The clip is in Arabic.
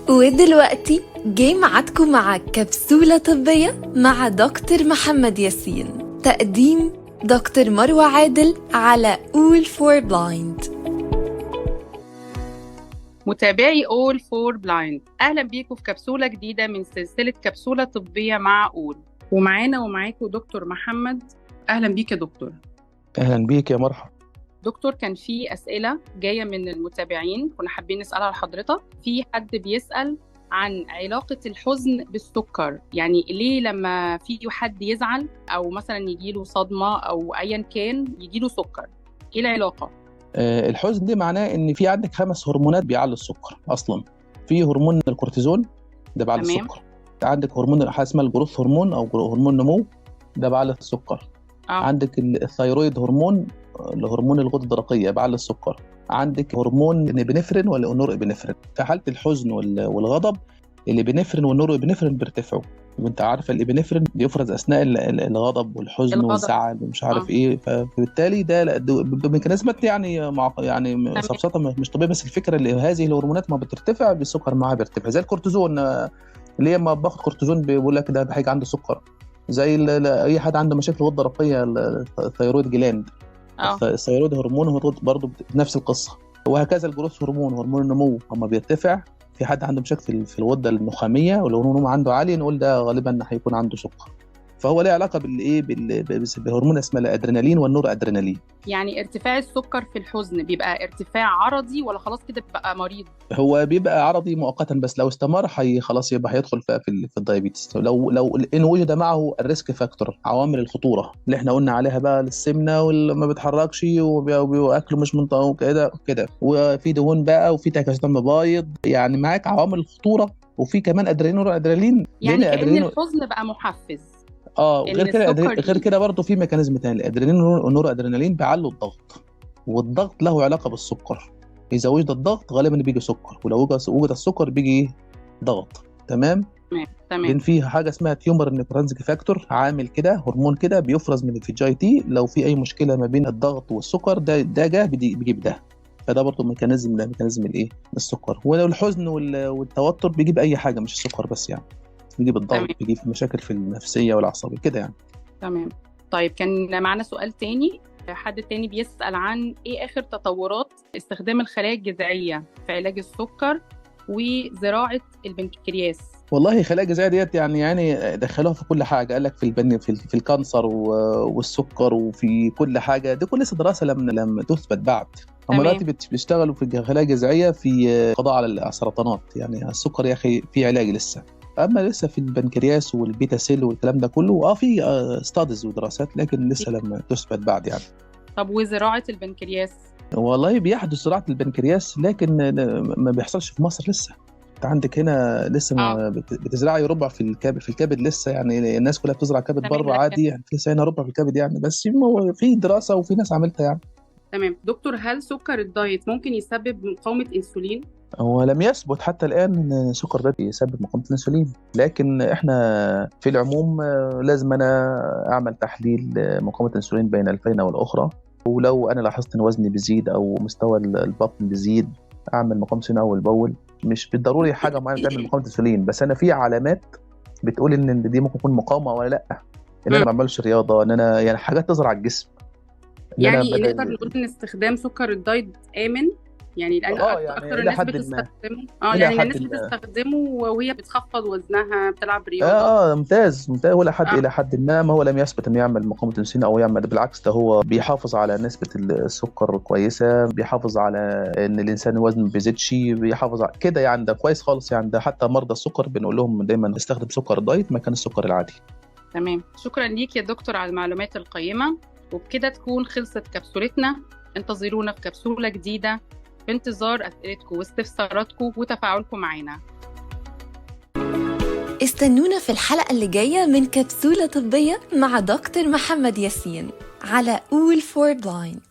ودلوقتي جاي معادكم مع كبسولة طبية مع دكتور محمد ياسين، تقديم دكتور مروة عادل على All for Blind. متابعي All for Blind، أهلا بيكم في كبسولة جديدة من سلسلة كبسولة طبية مع All. ومعانا ومعاكم دكتور محمد. أهلا بيك يا دكتور. أهلا بيك يا مرحبا دكتور، كان في أسئلة جاية من المتابعين كنا حابين نسألها لحضرتك. في حد بيسأل عن علاقة الحزن بالسكر، يعني ليه لما في حد يزعل أو مثلا يجيله صدمة أو أيا كان يجيله سكر، إيه العلاقة؟ الحزن دي معناه ان في عندك 5 هرمونات بيعلوا السكر اصلا. في هرمون الكورتيزون ده بعلى السكر. عندك هرمون حاجه اسمها الجروث هرمون او هرمون النمو، ده بعلى السكر. عندك الثيرويد هرمون، الهرمون الغدة الدرقية بعلى السكر. عندك هرمون الابنفرين والنور ابنفرين. في حالة الحزن والغضب الابنفرين والنور ابنفرين بيرتفعوا، وانت عارفه الابنفرين بيفرز اثناء الغضب والحزن والزعل ومش عارف ايه، فبالتالي ده بميكانيزمات يعني سبسطه مش طبيعيه. بس الفكره اللي هذه الهرمونات ما بترتفع بالسكر معاها بيرتفع، زي الكورتيزون اللي لما باخد كورتيزون بيقول لك ده هيجي عنده سكر، زي اي حد عنده مشاكل غده درقيه الثيرويد جلاند. الثيرويد هرمون برضه نفس القصه، وهكذا الجروث هرمون النمو اما بيرتفع في حد عنده مشاكل في الغده النخاميه ولو النمو عنده عالي نقول ده غالبا هيكون عنده سكر. فهو له علاقه بالهرمون اسمه الادرينالين والنور ادرينالين. يعني ارتفاع السكر في الحزن بيبقى ارتفاع عرضي ولا خلاص كده بيبقى مريض؟ هو بيبقى عرضي مؤقتا، بس لو استمر خلاص يبقى هيدخل في الدايابيتس. لو ان وجد معه الريسك فاكتور، عوامل الخطوره اللي احنا قلنا عليها بقى، السمنه وما بيتحركش واكله مش منطقه وكده وفي دهون بقى وفي تكيسات مبايض، يعني معاك عوامل الخطوره. وفي كمان ادرينالين، يعني كأن الحزن بقى محفز. غير كده برضه في ميكانيزم تاني، الادرينالين والنور ادرينالين بيعلوا الضغط، والضغط له علاقه بالسكر. اذا وجد الضغط غالبا بيجي سكر، ولو وجد السكر بيجي ضغط. تمام. لان فيها حاجه اسمها تيومر نيكروترانسك فاكتور، عامل كده هرمون كده بيفرز من الجي اي تي. لو في اي مشكله ما بين الضغط والسكر ده جه بيجيب ده. فده برضه ميكانيزم الايه السكر. ولو الحزن والتوتر بيجيب اي حاجه مش السكر بس، يعني بيجيب الضغط، بيجيب مشاكل في النفسيه والعصبيه كده يعني. تمام. طيب كان معنا سؤال تاني، حد تاني بيسأل عن ايه اخر تطورات استخدام الخلايا الجذعيه في علاج السكر وزراعه البنكرياس. والله الخلايا الجذعيه ديت يعني دخلوها في كل حاجه، قال لك في الكانسر والسكر وفي كل حاجه. دي كل لسه دراسه لم تثبت بعد. هم دلوقتي بيشتغلوا في الخلايا الجذعيه في قضاء على السرطانات. يعني السكر يا اخي في علاج لسه، اما لسه في البنكرياس والبيتا سيل والكلام ده كله في ستاديز ودراسات، لكن لسه لم تثبت بعد يعني. طب وزراعه البنكرياس؟ والله بيحدث زراعه البنكرياس، لكن ما بيحصلش في مصر لسه. انت عندك هنا لسه ما بتزرعي ربع في الكبد لسه، يعني الناس كلها بتزرع كبد بره عادي، يعني لسه هنا ربع في الكبد يعني. بس في دراسه وفي ناس عملتها يعني. تمام. دكتور، هل سكر الدايت ممكن يسبب مقاومه انسولين؟ هو لم يثبت حتى الآن أن سكر ده يسبب مقاومة الأنسولين، لكن إحنا في العموم لازم أنا أعمل تحليل مقاومة الأنسولين بين الفينة والأخرى، ولو أنا لاحظت أن وزني بيزيد أو مستوى البطن بيزيد أعمل مقاومة أنسولين أول بأول. مش بالضروري حاجة معينة تعمل مقاومة أنسولين، بس أنا في علامات بتقول إن دي ممكن تكون مقاومة ولا لأ. إن أنا ما بعملش رياضة، إن أنا يعني حاجات تظهر على الجسم. يعني نقدر نقول إن استخدام سكر الدايت آمن؟ يعني لأن أكثر الناس بتستخدمه يعني الناس بتستخدمه وهي بتخفض وزنها، بتلعب رياضة. ممتاز إلى حد ما هو لم يثبت إنه يعمل مقاومة الأنسولين أو يعمل، بالعكس ده هو بيحافظ على نسبة السكر كويسة، بيحافظ على إن الإنسان وزنه ما بيزيدش، بيحافظ على كده يعني. ده كويس خالص يعني. ده حتى مرضى السكر بنقول لهم دايما استخدم سكر الدايت مكان السكر العادي. تمام. شكرا ليك يا دكتور على المعلومات القيمة. وبكده تكون خلصت كبسولتنا. انتظرونا في كبسولة جديدة بانتظار أسئلتكم واستفساراتكم وتفاعلكم معنا. استنونا في الحلقة اللي جاية من كبسولة طبية مع دكتور محمد ياسين على All for Blind.